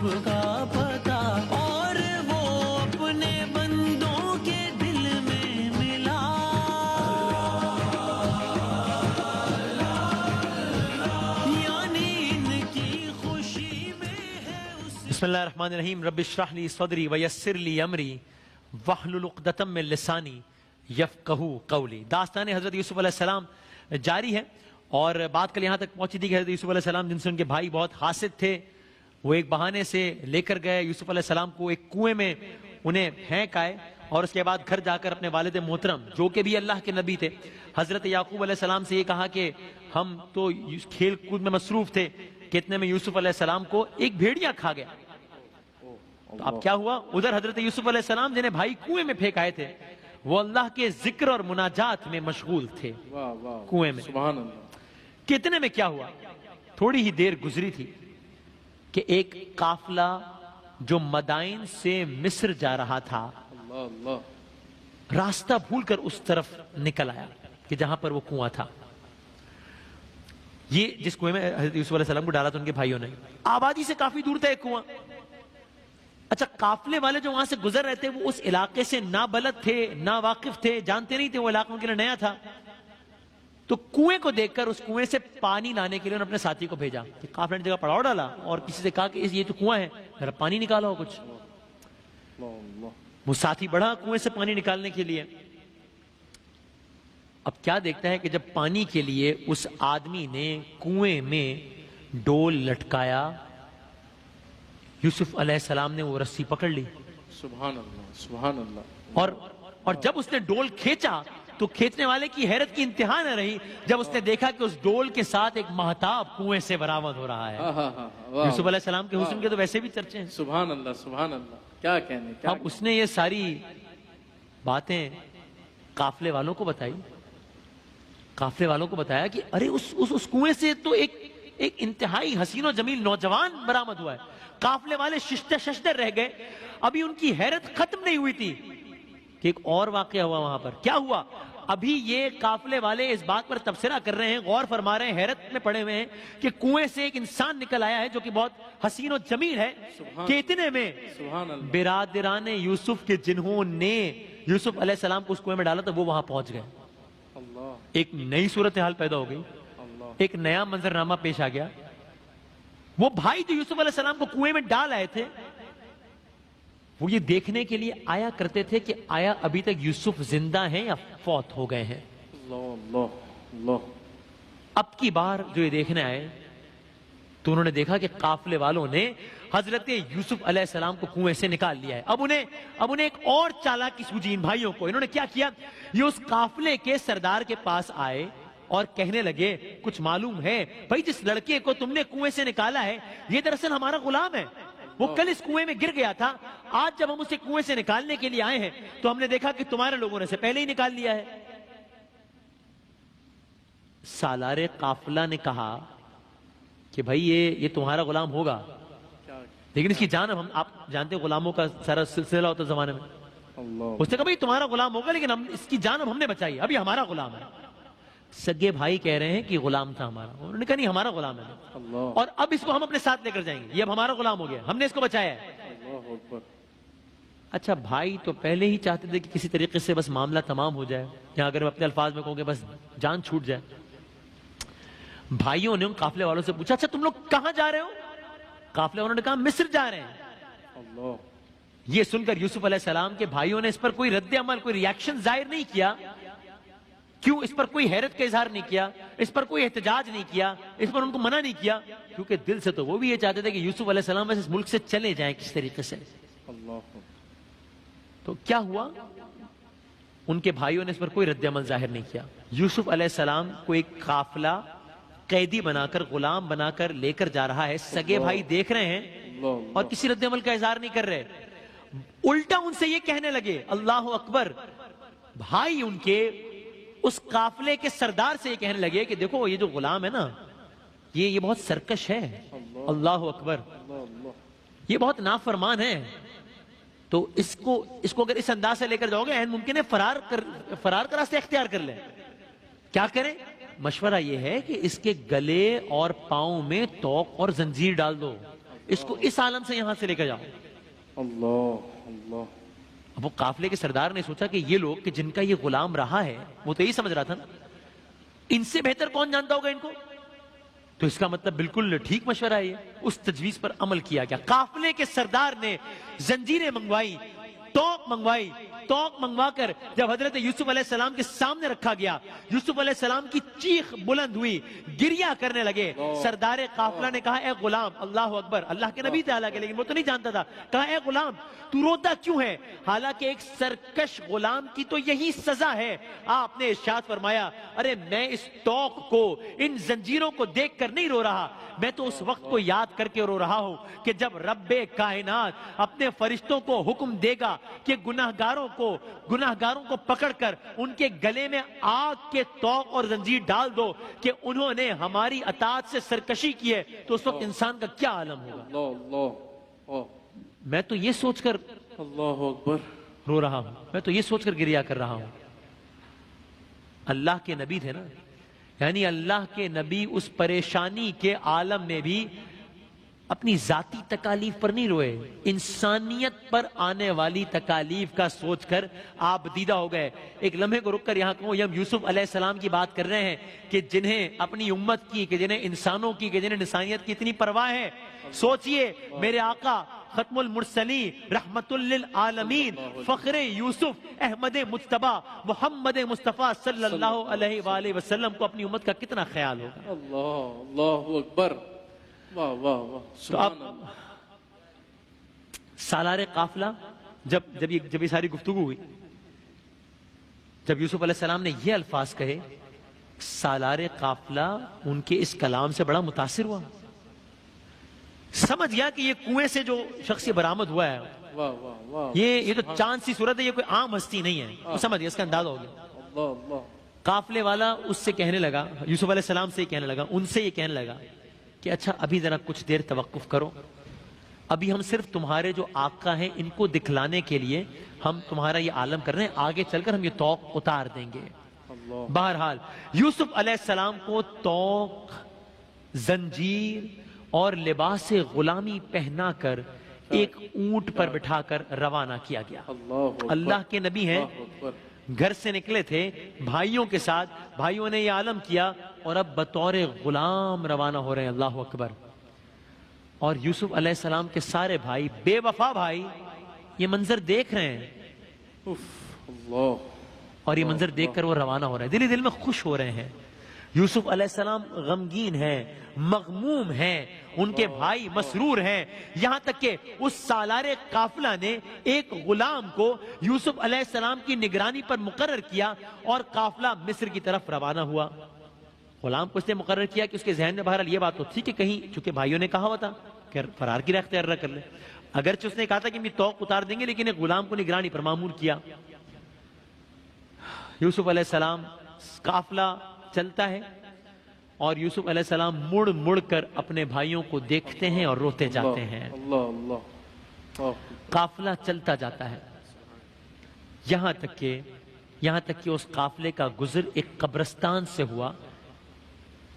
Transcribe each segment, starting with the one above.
رب کا پتہ اور وہ اپنے بندوں کے دل میں ملا. یعنی ان کی خوشی میں ہے بسم اللہ الرحمن الرحیم. رب اشرح لی صدری ویسر لی امری واحلل عقدۃ من لسانی یفقہوا قولی. داستان حضرت یوسف علیہ السلام جاری ہے اور بات کل یہاں تک پہنچی تھی کہ حضرت یوسف علیہ السلام جن سے ان کے بھائی بہت حاسد تھے وہ ایک بہانے سے لے کر گئے یوسف علیہ السلام کو ایک کنویں میں انہیں پھینک آئے اور اس کے بعد گھر جا کر اپنے والد محترم جو کہ بھی اللہ کے نبی تھے حضرت یعقوب علیہ السلام سے یہ کہا کہ ہم تو کھیل کود میں مصروف تھے کہ اتنے میں یوسف علیہ السلام کو ایک بھیڑیا کھا گیا. تو اب کیا ہوا؟ ادھر حضرت یوسف علیہ السلام جنہیں بھائی کنویں میں پھینک آئے تھے وہ اللہ کے ذکر اور مناجات میں مشغول تھے کنویں میں. سبحان اللہ. کتنے میں کیا ہوا؟ تھوڑی ہی دیر گزری تھی کہ ایک قافلہ جو مدائن سے مصر جا رہا تھا اللہ اللہ. راستہ بھول کر اس طرف نکل آیا کہ جہاں پر وہ کنواں تھا. یہ جس کنویں میں حضرت یوسف علیہ السلام کو ڈالا تھا ان کے بھائیوں نے آبادی سے کافی دور تھا ایک کنواں. اچھا قافلے والے جو وہاں سے گزر رہے تھے وہ اس علاقے سے نہ بلد تھے نہ واقف تھے جانتے نہیں تھے وہ علاقہ ان کے لیے نیا تھا. تو کنویں کو دیکھ کر اس کنویں سے پانی لانے کے لیے انہوں نے اپنے ساتھی کو بھیجا کہ قافلے نے جگہ پڑاؤ ڈالا اور کسی سے کہا کہ یہ تو کنواں ہے ذرا پانی نکالا ہو کچھ. وہ ساتھی بڑھا کنویں سے پانی نکالنے کے لیے. اب کیا دیکھتا ہے کہ جب پانی کے لیے اس آدمی نے کنویں میں ڈول لٹکایا یوسف علیہ السلام نے وہ رسی پکڑ لی. سبحان اللہ سبحان اللہ. اور جب اس نے ڈول کھینچا تو کھینچنے والے کی حیرت کی انتہا نہ رہی جب اس نے دیکھا کہ اس ڈول کے ساتھ ایک مہتاب کنویں سے برآمد ہو رہا ہے. یوسف علیہ السلام کے حسن کے تو ویسے بھی چرچے ہیں. سبحان اللہ سبحان اللہ. کیا کہنے. اب اس نے یہ ساری باتیں قافلے والوں کو بتائی. قافلے والوں کو بتایا کہ ارے اس کنویں سے تو ایک انتہائی حسین و جمیل نوجوان برآمد ہوا ہے. قافلے والے ششتے ششتے رہ گئے. ابھی ان کی حیرت ختم نہیں ہوئی تھی کہ ایک اور واقعہ ہوا وہاں پر. کیا ہوا؟ ابھی یہ قافلے والے اس بات پر تبصرہ کر رہے ہیں غور فرما رہے ہیں حیرت میں پڑے ہوئے ہیں کہ کنویں سے ایک انسان نکل آیا ہے جو کہ بہت حسین و جمیل ہے. کہ اتنے میں برادران یوسف کے جنہوں نے یوسف علیہ السلام کو اس کنویں میں ڈالا تھا وہ وہاں پہنچ گئے. ایک نئی صورتحال پیدا ہو گئی. ایک نیا منظرنامہ پیش آ گیا. وہ بھائی جو یوسف علیہ السلام کو کنویں میں ڈال آئے تھے وہ یہ دیکھنے کے لیے آیا کرتے تھے کہ آیا ابھی تک یوسف زندہ ہیں یا فوت ہو گئے ہیں. اب کی بار جو یہ دیکھنے آئے تو انہوں نے دیکھا کہ قافلے والوں نے حضرت یوسف علیہ السلام کو کنویں سے نکال لیا ہے. اب انہیں ایک اور چالاکی سوجی ان بھائیوں کو. انہوں نے کیا کیا؟ یہ اس قافلے کے سردار کے پاس آئے اور کہنے لگے کچھ معلوم ہے بھائی جس لڑکے کو تم نے کنویں سے نکالا ہے یہ دراصل ہمارا غلام ہے. وہ کل اس کنویں میں گر گیا تھا. آج جب ہم اسے کنویں سے نکالنے کے لیے آئے ہیں تو ہم نے دیکھا کہ تمہارے لوگوں نے اسے پہلے ہی نکال لیا ہے. سالار قافلہ نے کہا کہ بھائی یہ تمہارا غلام ہوگا لیکن اس کی جان آپ جانتے ہیں غلاموں کا سارا سلسلہ ہوتا زمانے میں. اس نے کہا بھائی تمہارا غلام ہوگا لیکن اس کی جان ہم نے بچائی ابھی ہمارا غلام ہے. سگے بھائی کہہ رہے ہیں کہ غلام تھا ہمارا. انہوں نے کہا نہیں ہمارا غلام ہے اور اب اس کو ہم اپنے ساتھ لے کر جائیں گے. یہ اب ہمارا غلام ہو گیا ہم نے اس کو بچایا ہے. اچھا بھائی تو پہلے ہی چاہتے تھے کہ کسی طریقے سے بس معاملہ تمام ہو جائے یا اگر میں اپنے الفاظ میں کہوں کہ بس جان چھوٹ جائے. بھائیوں نے ان قافلے والوں سے پوچھا اچھا تم لوگ کہاں جا رہے ہو؟ قافلے والوں نے کہا مصر جا رہے ہیں. یہ سن کر یوسف علیہ السلام کے بھائیوں نے اس پر کوئی رد عمل کوئی ریاکشن ظاہر نہیں کیا. کیوں؟ اس پر کوئی حیرت کا اظہار نہیں کیا, اس پر کوئی احتجاج نہیں کیا, اس پر ان کو منع نہیں کیا, کیونکہ دل سے تو وہ بھی یہ چاہتے تھے کہ یوسف علیہ السلام اس ملک سے چلے جائیں کس طریقے سے. تو کیا ہوا؟ ان کے بھائیوں نے اس پر کوئی رد عمل ظاہر نہیں کیا. یوسف علیہ السلام کو ایک قافلہ قیدی بنا کر غلام بنا کر لے کر جا رہا ہے. سگے بھائی دیکھ رہے ہیں اور کسی رد عمل کا اظہار نہیں کر رہے. الٹا ان سے یہ کہنے لگے اللہ اکبر. بھائی ان کے اس قافلے کے سردار سے یہ کہنے لگے کہ دیکھو یہ جو غلام ہے نا یہ بہت سرکش ہے. اللہ اکبر. یہ بہت نافرمان ہے. تو اس کو اگر اس انداز سے لے کر جاؤ گے این ممکن ہے فرار کا راستہ اختیار کر لیں. کیا کریں؟ مشورہ یہ ہے کہ اس کے گلے اور پاؤں میں توق اور زنجیر ڈال دو. اس کو اس عالم سے یہاں سے لے کر جاؤ. اللہ اللہ. اب وہ قافلے کے سردار نے سوچا کہ یہ لوگ کہ جن کا یہ غلام رہا ہے، وہ تو یہی سمجھ رہا تھا نا، ان سے بہتر کون جانتا ہوگا ان کو؟ تو اس کا مطلب بالکل ٹھیک مشورہ ہے یہ. اس تجویز پر عمل کیا گیا. قافلے کے سردار نے زنجیریں منگوائی، توق منگوائی. توق منگوا کر جب حضرت یوسف علیہ السلام کے سامنے رکھا گیا، یوسف علیہ السلام کی چیخ بلند ہوئی، گریہ کرنے لگے. سردار قافلہ نے کہا اے غلام، اللہ اکبر، اللہ کے نبی تھے حالانکہ، لیکن وہ تو نہیں جانتا تھا. کہا اے غلام تو روتا کیوں ہے؟ حالانکہ ایک سرکش غلام کی تو یہی سزا ہے. آپ نے ارشاد فرمایا ارے میں اس توق کو، ان زنجیروں کو دیکھ کر نہیں رو رہا، میں تو اس وقت کو یاد کر کے رو رہا ہوں کہ جب رب کائنات اپنے فرشتوں کو حکم دے گا کہ گناہگاروں کو پکڑ کر ان کے گلے میں آگ کے توق اور زنجیر ڈال دو کہ انہوں نے ہماری اطاعت سے سرکشی کی ہے، تو اس وقت انسان کا کیا عالم ہوگا. اللہ اللہ. میں تو یہ سوچ کر اللہ اکبر. رو رہا ہوں، میں تو یہ سوچ کر گریہ کر رہا ہوں. اللہ کے نبی تھے نا، یعنی اللہ کے نبی اس پریشانی کے عالم میں بھی اپنی ذاتی تکالیف پر نہیں روئے، انسانیت پر آنے والی تکالیف کا سوچ کر آپ دیدہ ہو گئے. ایک لمحے کو رک کر یہاں کہوں، ہم یوسف علیہ السلام کی بات کر رہے ہیں کہ جنہیں اپنی امت کی، کہ جنہیں انسانوں کی، کہ جنہیں انسانیت کی اتنی پرواہ ہے. سوچئے میرے آقا ختم المرسلین رحمت للعالمین فخر یوسف احمد مجتبی محمد مصطفیٰ صلی اللہ علیہ وآلہ وسلم کو اپنی امت کا کتنا خیال ہوگا. اللہ اللہ اکبر. واہ واہ واہ. تو اب سالار قافلہ جب یہ ساری گفتگو ہوئی، جب یوسف علیہ السلام نے یہ الفاظ کہے، سالار قافلہ ان کے اس کلام سے بڑا متاثر ہوا. سمجھ گیا کہ یہ کنویں سے جو شخص برآمد ہوا ہے، واہ واہ واہ. یہ تو چاند سی صورت ہے، یہ کوئی عام ہستی نہیں ہے. وہ سمجھ گیا، اس کا اندازہ ہو گیا. اللہ اللہ. قافلے والا اس سے کہنے لگا، یوسف علیہ السلام سے کہنے لگا، ان سے یہ کہنے لگا کہ اچھا ابھی ذرا کچھ دیر توقف کرو، ابھی ہم صرف تمہارے جو آقا ہیں ان کو دکھلانے کے لیے ہم تمہارا یہ عالم کر رہے ہیں، آگے چل کر ہم یہ توق اتار دیں گے. بہرحال یوسف علیہ السلام کو توق، زنجیر اور لباس غلامی پہنا کر ایک اونٹ پر بٹھا کر روانہ کیا گیا. اللہ کے نبی ہیں، گھر سے نکلے تھے بھائیوں کے ساتھ، بھائیوں نے یہ عالم کیا اور اب بطور غلام روانہ ہو رہے ہیں. اللہ اکبر. اور یوسف علیہ السلام کے سارے بھائی، بے وفا بھائی، یہ منظر دیکھ رہے ہیں اللہ. اور یہ منظر دیکھ کر وہ روانہ ہو رہے ہیں، دل میں خوش ہو رہے ہیں. یوسف علیہ السلام غمگین ہیں، مغموم ہیں، ان کے بھائی مسرور ہیں. یہاں تک کہ اس سالار قافلہ نے ایک غلام کو یوسف علیہ السلام کی نگرانی پر مقرر کیا اور قافلہ مصر کی طرف روانہ ہوا. غلام کو اس نے مقرر کیا کہ اس کے ذہن میں بہرحال یہ بات تو تھی کہ کہیں، چونکہ بھائیوں نے کہا ہوا تھا کہ فرار کی راہ اختیار نہ کر لے، اگرچہ اس نے کہا تھا کہ ہم یہ توق اتار دیں گے، لیکن ایک غلام کو نگرانی پر مامور کیا. یوسف علیہ السلام، قافلہ چلتا ہے اور یوسف علیہ السلام مڑ مڑ کر اپنے بھائیوں کو دیکھتے ہیں اور روتے جاتے ہیں. اللہ اللہ. قافلہ چلتا جاتا ہے یہاں تک کہ اس قافلے کا گزر ایک قبرستان سے ہوا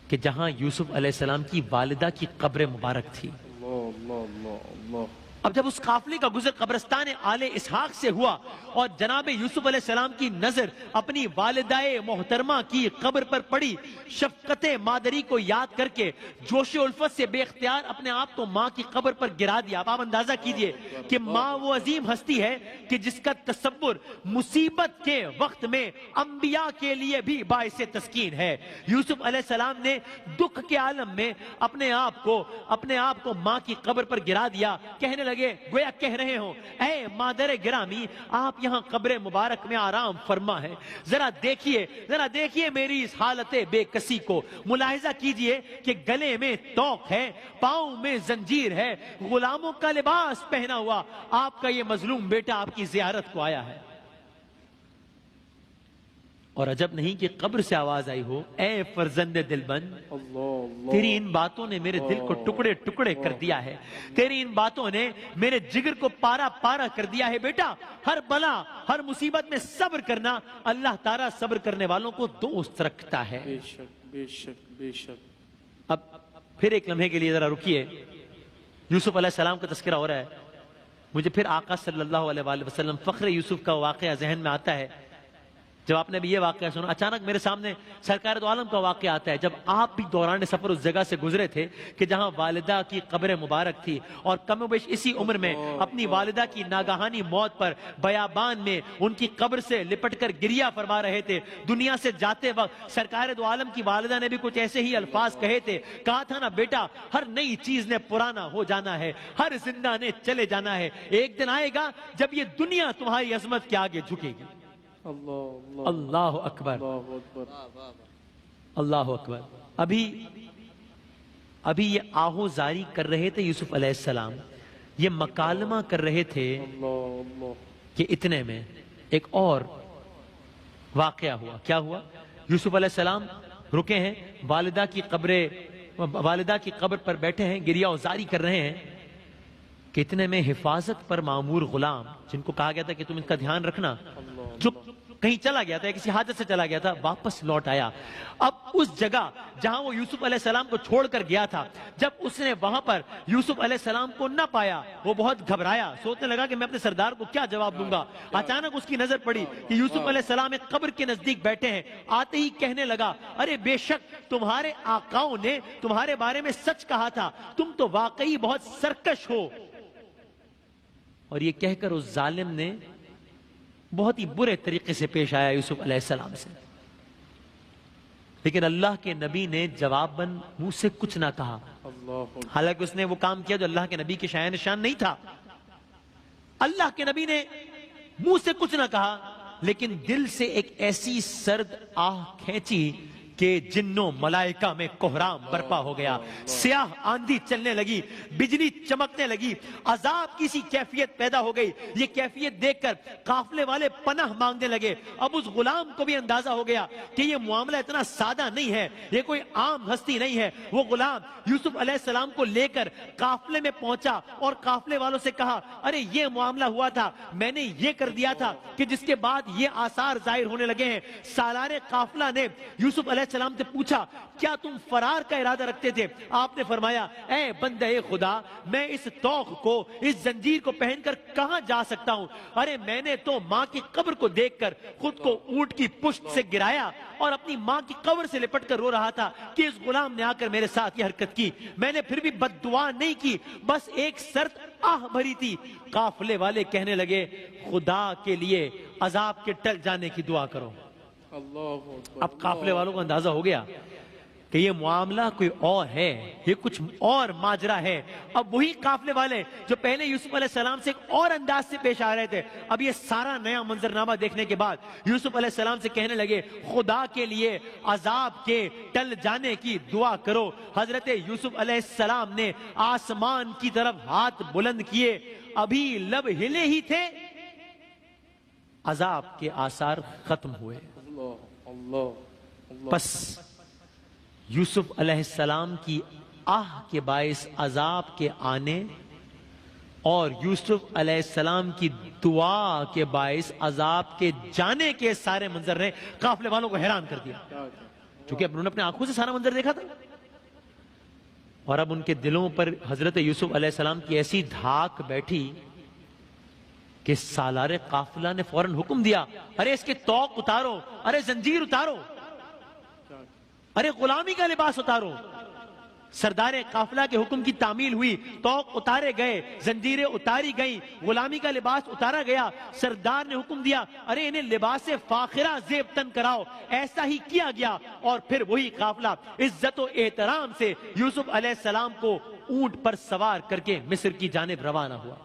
کہ جہاں یوسف علیہ السلام کی والدہ کی قبر مبارک تھی. اللہ اللہ اللہ. اب جب اس قافلے کا گزر قبرستان آل اسحاق سے ہوا اور جناب یوسف علیہ السلام کی نظر اپنی والدہ محترمہ کی قبر پر پڑی، شفقت مادری کو یاد کر کے جوش و الفت سے بے اختیار اپنے آپ کو ماں کی قبر پر گرا دیا. آپ اندازہ کیجئے کہ ماں وہ عظیم ہستی ہے کہ جس کا تصور مصیبت کے وقت میں انبیاء کے لیے بھی باعث تسکین ہے. یوسف علیہ السلام نے دکھ کے عالم میں اپنے آپ کو ماں کی قبر پر گرا دیا. کہنے لگے، گویا کہہ رہے ہوں، اے مادر گرامی، آپ یہاں قبر مبارک میں آرام فرما ہے، ذرا دیکھیے میری اس حالت بے کسی کو. ملاحظہ کیجئے کہ گلے میں توق ہے، پاؤں میں زنجیر ہے، غلاموں کا لباس پہنا ہوا آپ کا یہ مظلوم بیٹا آپ کی زیارت کو آیا ہے. اور عجب نہیں کہ قبر سے آواز آئی ہو، اے فرزند دل بند، تیری ان باتوں نے میرے دل کو ٹکڑے ٹکڑے کر دیا ہے، تیری ان باتوں نے میرے جگر کو پارا پارا کر دیا ہے. بیٹا، ہر بلا، ہر مصیبت میں صبر کرنا، اللہ تعالیٰ صبر کرنے والوں کو دوست رکھتا ہے. بے شک بے شک بے شک. اب پھر ایک لمحے کے لیے ذرا رکیے. یوسف علیہ السلام کا تذکرہ ہو رہا ہے، مجھے پھر آقا صلی اللہ علیہ وآلہ وسلم فخر یوسف کا واقعہ ذہن میں آتا ہے۔ جب آپ نے بھی یہ واقعہ سنا، اچانک میرے سامنے سرکار دو عالم کا واقعہ آتا ہے، جب آپ بھی دوران سفر اس جگہ سے گزرے تھے کہ جہاں والدہ کی قبر مبارک تھی، اور کم و بیش اسی عمر میں اپنی والدہ کی ناگہانی موت پر بیابان میں ان کی قبر سے لپٹ کر گریہ فرما رہے تھے۔ دنیا سے جاتے وقت سرکار دو عالم کی والدہ نے بھی کچھ ایسے ہی الفاظ کہے تھے، کہا تھا نا بیٹا، ہر نئی چیز نے پرانا ہو جانا ہے، ہر زندہ نے چلے جانا ہے، ایک دن آئے گا جب یہ دنیا تمہاری عظمت کے آگے جھکے گی۔ اللہ اکبر، اللہ اکبر۔ ابھی یہ آہو زاری کر رہے تھے یوسف علیہ السلام، یہ مکالمہ کر رہے تھے کہ اتنے میں ایک اور واقعہ ہوا۔ کیا ہوا؟ یوسف علیہ السلام رکے ہیں، والدہ کی قبر پر بیٹھے ہیں، گریہ وزاری کر رہے ہیں کہ اتنے میں حفاظت پر مامور غلام، جن کو کہا گیا تھا کہ تم ان کا دھیان رکھنا، جو کہیں چلا گیا تھا، کسی حادث سے چلا گیا تھا، واپس لوٹ آیا۔ اب اس جگہ جہاں وہ یوسف علیہ السلام کو چھوڑ کر گیا تھا، جب اس نے وہاں پر یوسف علیہ السلام کو نہ پایا، وہ بہت گھبرایا، سوچنے لگا کہ میں اپنے سردار کو کیا جواب دوں گا۔ اچانک اس کی نظر پڑی کہ یوسف علیہ السلام ایک قبر کے نزدیک بیٹھے ہیں، آتے ہی کہنے لگا، ارے بے شک تمہارے آقاؤں نے تمہارے بارے میں سچ کہا تھا، تم تو واقعی بہت سرکش ہو۔ اور یہ کہہ کر اس ظالم نے بہت ہی برے طریقے سے پیش آیا یوسف علیہ السلام سے، لیکن اللہ کے نبی نے جواباً منہ سے کچھ نہ کہا، حالانکہ اس نے وہ کام کیا جو اللہ کے نبی کے شایان شان نہیں تھا۔ اللہ کے نبی نے منہ سے کچھ نہ کہا، لیکن دل سے ایک ایسی سرد آہ کھینچی کہ جنوں ملائکہ میں کوہرام برپا ہو گیا، سیاہ آندھی چلنے لگی، بجلی چمکنے لگی، عذاب کی سی کیفیت پیدا ہو گئی۔ یہ کیفیت دیکھ کر قافلے والے پناہ مانگنے لگے۔ اب اس غلام کو بھی اندازہ ہو گیا کہ یہ معاملہ اتنا سادہ نہیں ہے، یہ کوئی عام ہستی نہیں ہے۔ وہ غلام یوسف علیہ السلام کو لے کر قافلے میں پہنچا اور قافلے والوں سے کہا، ارے یہ معاملہ ہوا تھا، میں نے یہ کر دیا تھا کہ جس کے بعد یہ آثار ظاہر ہونے لگے ہیں۔ سالار قافلہ نے یوسف علیہ السلام سے پوچھا، کیا تم فرار کا ارادہ رکھتے تھے؟ آپ نے فرمایا، اے بندہ خدا، میں اس توق کو، اس زنجیر کو پہن کر کہاں جا سکتا ہوں؟ ارے میں نے تو ماں کی قبر کو دیکھ کر خود کو اونٹ کی پشت سے گرایا اور اپنی ماں کی قبر سے لپٹ کر رو رہا تھا کہ اس غلام نے آ کر میرے ساتھ یہ حرکت کی۔ میں نے پھر بھی بد دعا نہیں کی، بس ایک سرد آہ بھری تھی۔ قافلے والے کہنے لگے، خدا کے لیے عذاب کے ٹل جانے کی دعا کرو۔ اب قافلے والوں کو اندازہ ہو گیا کہ یہ معاملہ کوئی اور ہے، یہ کچھ اور ماجرا ہے۔ اب وہی قافلے والے جو پہلے یوسف علیہ السلام سے ایک اور انداز سے پیش آ رہے تھے، اب یہ سارا نیا منظرنامہ دیکھنے کے بعد یوسف علیہ السلام سے کہنے لگے، خدا کے لیے عذاب کے ٹل جانے کی دعا کرو۔ حضرت یوسف علیہ السلام نے آسمان کی طرف ہاتھ بلند کیے، ابھی لب ہلے ہی تھے، عذاب کے آثار ختم ہوئے۔ پس یوسف علیہ السلام کی آہ کے باعث عذاب کے آنے اور یوسف علیہ السلام کی دعا کے باعث عذاب کے جانے کے سارے منظر نے قافلے والوں کو حیران کر دیا، کیونکہ اب انہوں نے اپنے آنکھوں سے سارا منظر دیکھا تھا، اور اب ان کے دلوں پر حضرت یوسف علیہ السلام کی ایسی دھاک بیٹھی کہ سالار قافلہ نے فوراً حکم دیا، ارے اس کے توق اتارو، ارے زنجیر اتارو، ارے غلامی کا لباس اتارو۔ سردار قافلہ کے حکم کی تعمیل ہوئی، توق اتارے گئے، زنجیریں اتاری گئیں، غلامی کا لباس اتارا گیا۔ سردار نے حکم دیا، ارے انہیں لباس فاخرہ زیب تن کراؤ۔ ایسا ہی کیا گیا، اور پھر وہی قافلہ عزت و احترام سے یوسف علیہ السلام کو اونٹ پر سوار کر کے مصر کی جانب روانہ ہوا۔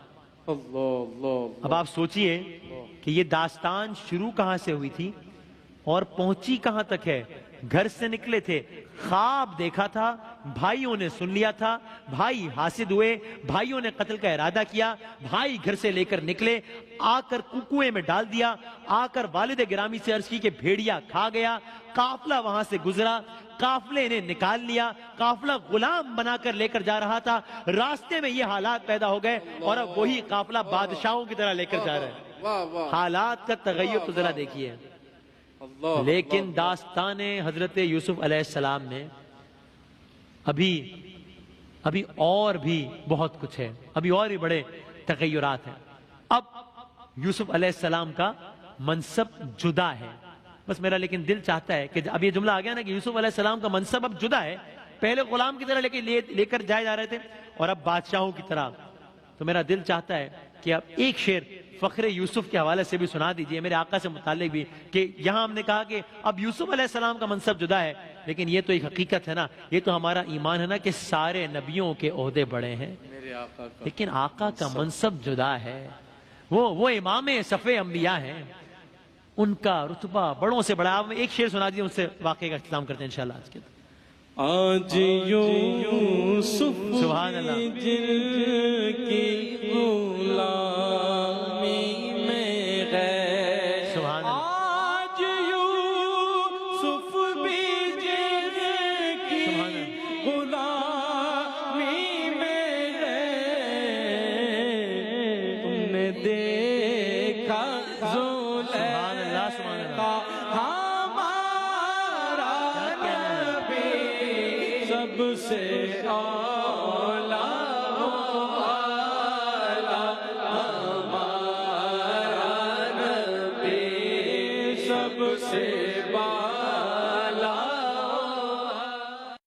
اب آپ سوچئے کہ یہ داستان شروع کہاں سے ہوئی تھی اور پہنچی کہاں تک ہے۔ گھر سے نکلے تھے، خواب دیکھا تھا، بھائیوں نے سن لیا تھا، بھائی حاسد ہوئے، بھائیوں نے قتل کا ارادہ کیا، بھائی گھر سے لے کر نکلے، آ کر کنویں میں ڈال دیا، آ کر والد گرامی سے عرض کی کہ بھیڑیا کھا گیا۔ قافلہ وہاں سے گزرا، قافلے نے نکال لیا، قافلہ غلام بنا کر لے کر جا رہا تھا، راستے میں یہ حالات پیدا ہو گئے، اور اب وہی قافلہ بادشاہوں کی طرح لے کر جا رہا ہے۔ حالات کا تغیر تو ذرا دیکھیے۔ لیکن داستان حضرت یوسف علیہ السلام نے ابھی ابھی اور بھی بہت کچھ ہے، ابھی اور بھی بڑے تغیرات ہیں. اب یوسف علیہ السلام کا منصب جدا ہے. بس میرا لیکن دل چاہتا ہے کہ اب یہ جملہ آ گیا نا کہ یوسف علیہ السلام کا منصب اب جدا ہے. پہلے غلام کی طرح لے کر جائے جا رہے تھے اور اب بادشاہوں کی طرح. تو میرا دل چاہتا ہے کہ اب ایک شعر فخر یوسف کے حوالے سے بھی سنا دیجئے، میرے آقا سے متعلق بھی، کہ یہاں ہم نے کہا کہ اب یوسف علیہ السلام کا منصب جدا ہے، لیکن یہ تو ایک حقیقت ہے نا، یہ تو ہمارا ایمان ہے نا کہ سارے نبیوں کے عہدے بڑے ہیں، میرے آقا کا لیکن آقا کا منصب جدا ہے. وہ امام صف انبیاء ہیں، ان کا رتبہ بڑوں سے بڑا. آپ ایک شعر سنا دیجئے، ان سے واقعے کا اختتام کرتے ہیں انشاءاللہ آج کے. آج یوسف سبحان اللہ. جن کی غلامی میں گئے، سبحان اللہ. آج یوسف بھی جن کی سبحان اللہ. غلامی میں گئے، تم نے دیکھا سبحان اللہ. سبحان اللہ. سب سے اولا ہمارا نبی، سب سے